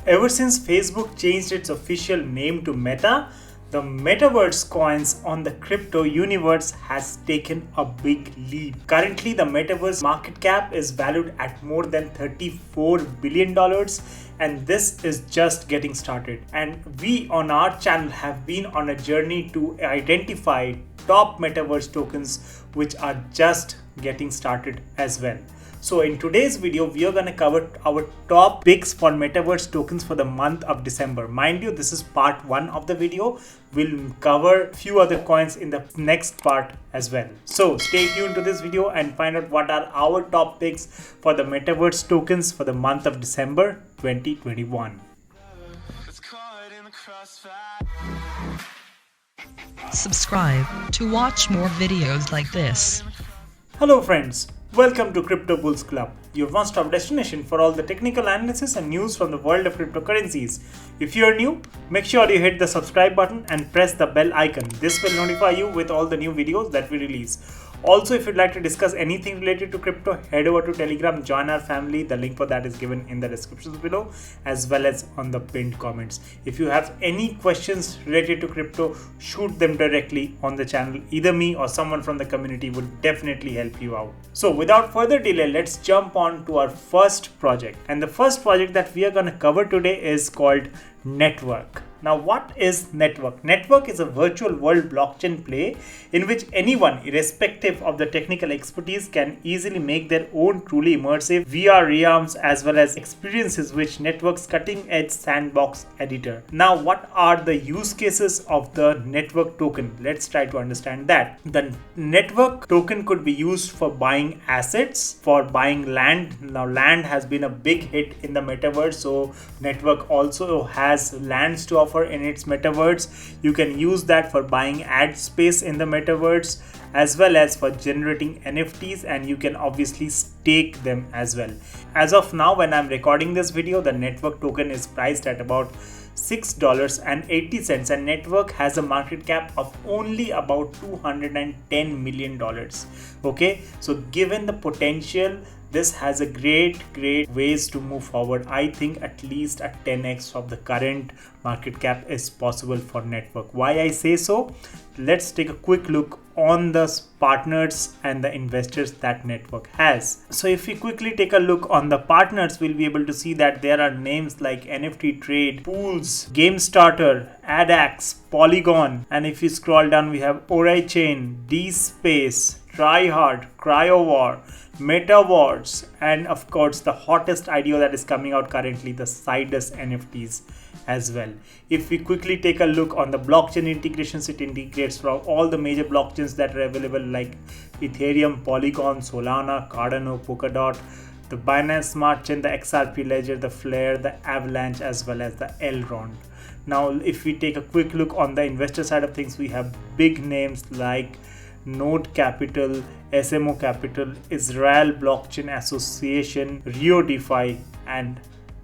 Ever since Facebook changed its official name to Meta, the Metaverse coins on the crypto universe has taken a big leap. Currently, the Metaverse market cap is valued at more than $34 billion, and this is just getting started. And we on our channel have been on a journey to identify top Metaverse tokens which are just getting started as well. So in today's video, we are going to cover our top picks for Metaverse tokens for the month of December. Mind you, this is part 1 of the video. We'll cover a few other coins in the next part as well. So stay tuned to this video and find out what are our top picks for the Metaverse tokens for the month of December 2021. Subscribe to watch more videos like this. Hello friends. Welcome to Crypto Bulls Club, your one-stop destination for all the technical analysis and news from the world of cryptocurrencies. If you are new, make sure you hit the subscribe button and press the bell icon. This will notify you with all the new videos that we release. Also, if you'd like to discuss anything related to crypto, head over to Telegram, join our family. The link for that is given in the descriptions below as well as on the pinned comments. If you have any questions related to crypto, shoot them directly on the channel. Either me or someone from the community would definitely help you out. So without further delay, let's jump on to our first project. And the first project that we are going to cover today is called Netvrk. Now, what is Netvrk? Netvrk is a virtual world blockchain play in which anyone, irrespective of the technical expertise, can easily make their own truly immersive VR realms as well as experiences with Netvrk's cutting-edge sandbox editor. Now, what are the use cases of the Netvrk token? Let's try to understand that. The Netvrk token could be used for buying assets, for buying land. Now, land has been a big hit in the metaverse, so Netvrk also has lands to offer in its metaverse. You can use that for buying ad space in the metaverse as well as for generating NFTs, and you can obviously stake them as well. As of now, when I'm recording this video, the Netvrk token is priced at about $6.80, and Netvrk has a market cap of only about $210 million. Okay, so given the potential, this has a great ways to move forward. I think at least a 10x of the current market cap is possible for Netvrk. Why I say so? Let's take a quick look on the partners and the investors that Netvrk has. So if we quickly take a look on the partners, we'll be able to see that there are names like NFT Trade, Pools, GameStarter, Adax, Polygon, and if you scroll down, we have Ori Chain, DSpace, Tryhard, CryoWar, Metaverse, and of course the hottest IDO that is coming out currently, the Sidus NFTs as well. If we quickly take a look on the blockchain integrations, it integrates from all the major blockchains that are available like Ethereum, Polygon, Solana, Cardano, Polkadot, the Binance Smart Chain, the XRP Ledger, the Flare, the Avalanche, as well as the Elrond. Now if we take a quick look on the investor side of things, we have big names like Node Capital, SMO Capital, Israel Blockchain Association, Rio DeFi, and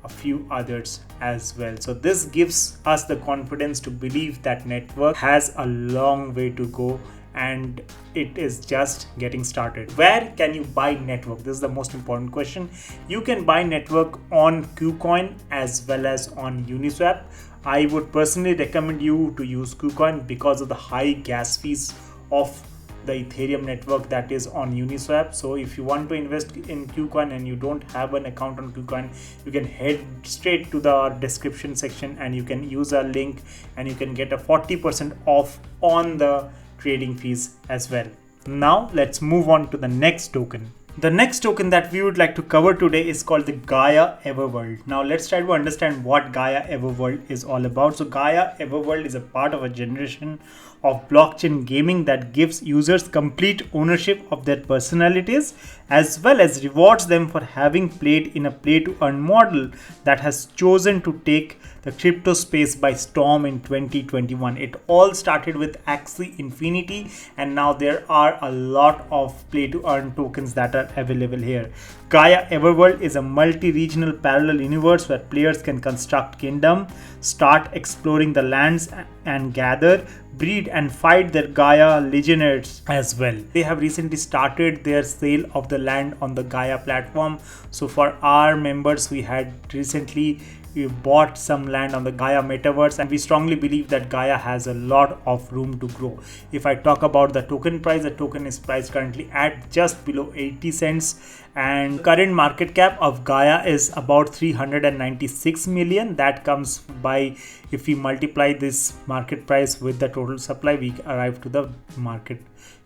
a few others as well. So this gives us the confidence to believe that Netvrk has a long way to go and it is just getting started. Where can you buy Netvrk? This is the most important question. You can buy Netvrk on KuCoin as well as on Uniswap. I would personally recommend you to use KuCoin because of the high gas fees of the Ethereum network that is on Uniswap. So if you want to invest in KuCoin and you don't have an account on KuCoin, you can head straight to the description section and you can use our link and you can get a 40% off on the trading fees as well. Now let's move on to the next token. The next token that we would like to cover today is called the Gaia Everworld. Now let's try to understand what Gaia Everworld is all about. So Gaia Everworld is a part of a generation of blockchain gaming that gives users complete ownership of their personalities as well as rewards them for having played in a play-to-earn model that has chosen to take the crypto space by storm in 2021. It all started with Axie Infinity and now there are a lot of play-to-earn tokens that are available here. Gaia Everworld is a multi-regional parallel universe where players can construct kingdom, start exploring the lands and gather, breed and fight their Gaia legionnaires as well. They have recently started their sale of the land on the Gaia platform. So for our members, we had recently we bought some land on the Gaia Metaverse, and we strongly believe that Gaia has a lot of room to grow. If I talk about the token price, the token is priced currently at just below 80 cents, and current market cap of Gaia is about 396 million. That comes by, if we multiply this market price with the total supply, we arrive to the market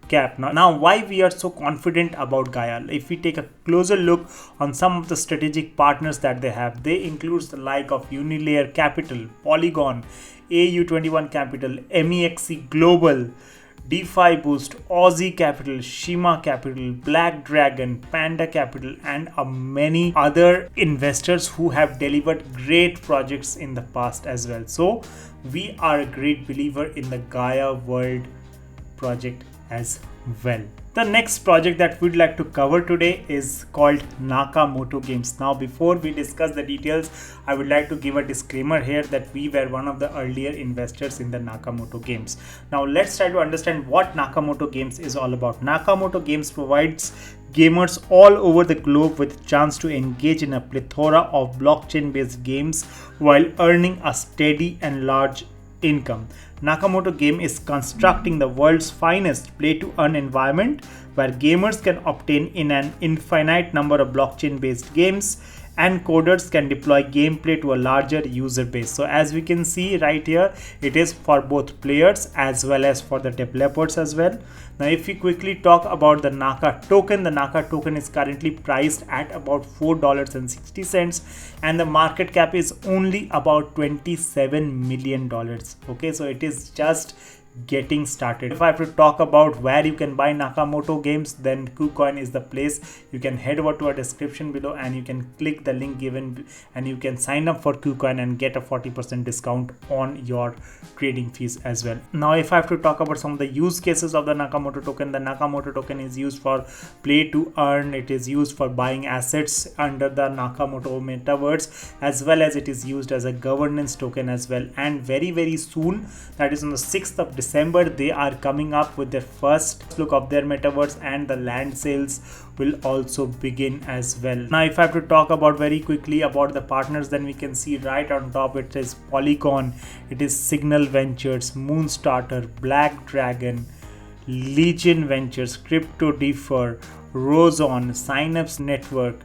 cap. Now why we are so confident about Gaia? If we take a closer look on some of the strategic partners that they have, they includes the like of Unilayer Capital, Polygon, AU21 Capital, MEXC Global, DeFi Boost, Aussie Capital, Shima Capital, Black Dragon, Panda Capital, and many other investors who have delivered great projects in the past as well. So we are a great believer in the Gaia World project as well. The next project that we'd like to cover today is called Nakamoto Games. Now, before we discuss the details, I would like to give a disclaimer here that we were one of the earlier investors in the Nakamoto Games. Now, let's try to understand what Nakamoto Games is all about. Nakamoto Games provides gamers all over the globe with a chance to engage in a plethora of blockchain-based games while earning a steady and large income. Nakamoto Game is constructing the world's finest play-to-earn environment where gamers can obtain in an infinite number of blockchain-based games, and coders can deploy gameplay to a larger user base. So as we can see right here, it is for both players as well as for the developers as well. Now, if we quickly talk about the Naka token, the Naka token is currently priced at about $4.60, and the market cap is only about $27 million. Okay, so it is just getting started. If I have to talk about where you can buy Nakamoto Games, then KuCoin is the place. You can head over to our description below and you can click the link given and you can sign up for KuCoin and get a 40% discount on your trading fees as well. Now, if I have to talk about some of the use cases of the Nakamoto token, the Nakamoto token is used for play to earn. It is used for buying assets under the Nakamoto Metaverse, as well as it is used as a governance token as well. And very soon, that is on the 6th of December, they are coming up with their first look of their metaverse, and the land sales will also begin as well. Now, if I have to talk about very quickly about the partners, then we can see right on top it is Polygon, it is Signal Ventures, Moonstarter, Black Dragon, Legion Ventures, Crypto Defer, Rozon, Synapse Network,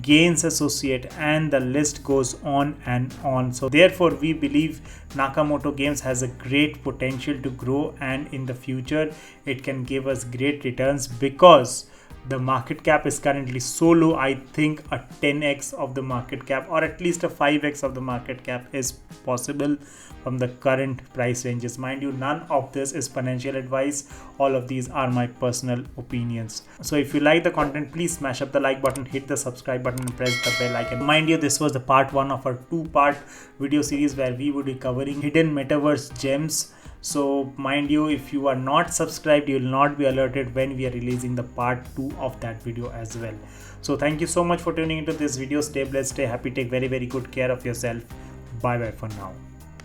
Gains Associate, and the list goes on and on. So therefore we believe Nakamoto Games has a great potential to grow, and in the future it can give us great returns because the market cap is currently so low. I think a 10x of the market cap or at least a 5x of the market cap is possible from the current price ranges. Mind you, none of this is financial advice. All of these are my personal opinions. So if you like the content, please smash up the like button, hit the subscribe button and press the bell icon. Mind you, this was the part 1 of our 2-part video series where we would be covering hidden metaverse gems. So mind you, if you are not subscribed, you will not be alerted when we are releasing the part 2 of that video as well. So thank you so much for tuning into this video. Stay blessed, stay happy, take very good care of yourself. Bye bye for now.